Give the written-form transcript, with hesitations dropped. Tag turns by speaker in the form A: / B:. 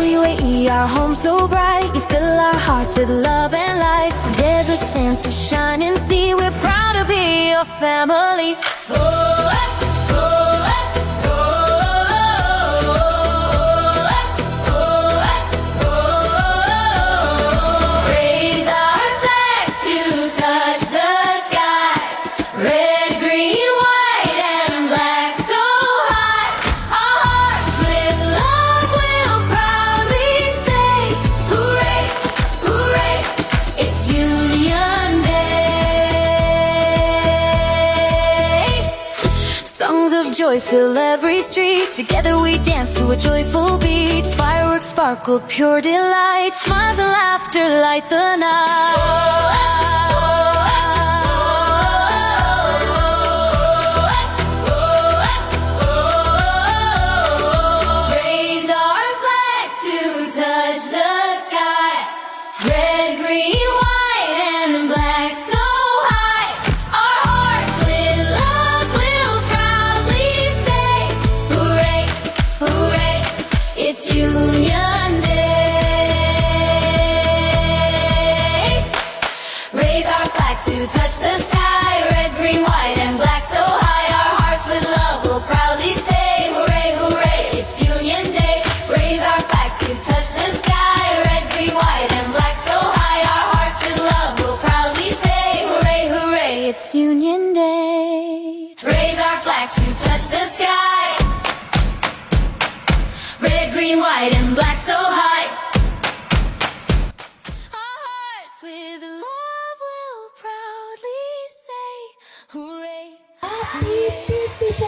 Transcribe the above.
A: UAE, our home so bright. You fill our hearts with love and light. From desert sands to shining sea, we're proud to be your family. Raise our flags to touch the sky. Red, green, white, and black so high. Our hearts with love will proudly say, hooray, hooray, it's Union Day. Songs of joy fill every street. Together we dance to a joyful beat. Fireworks sparkle, pure delight. Smiles and laughter light the night. Raise our flags to touch the sky. Red, green, white, and black so high. Our hearts with love will proudly say, hooray, hooray, it's Union Day. Raise our flags to touch the sky. Red, green, white, and black so high. Our hearts with love will proudly say, hooray, hooray, it's Union Day. Raise our flags to touch the sky. Red, green, white, and black so high. Our hearts with love will proudly say, hooray, hooray, it's Union Day. Raise our flags to touch the sky. Red, green, white, and black so high. Our hearts with love will proudly say, hooray, hooray.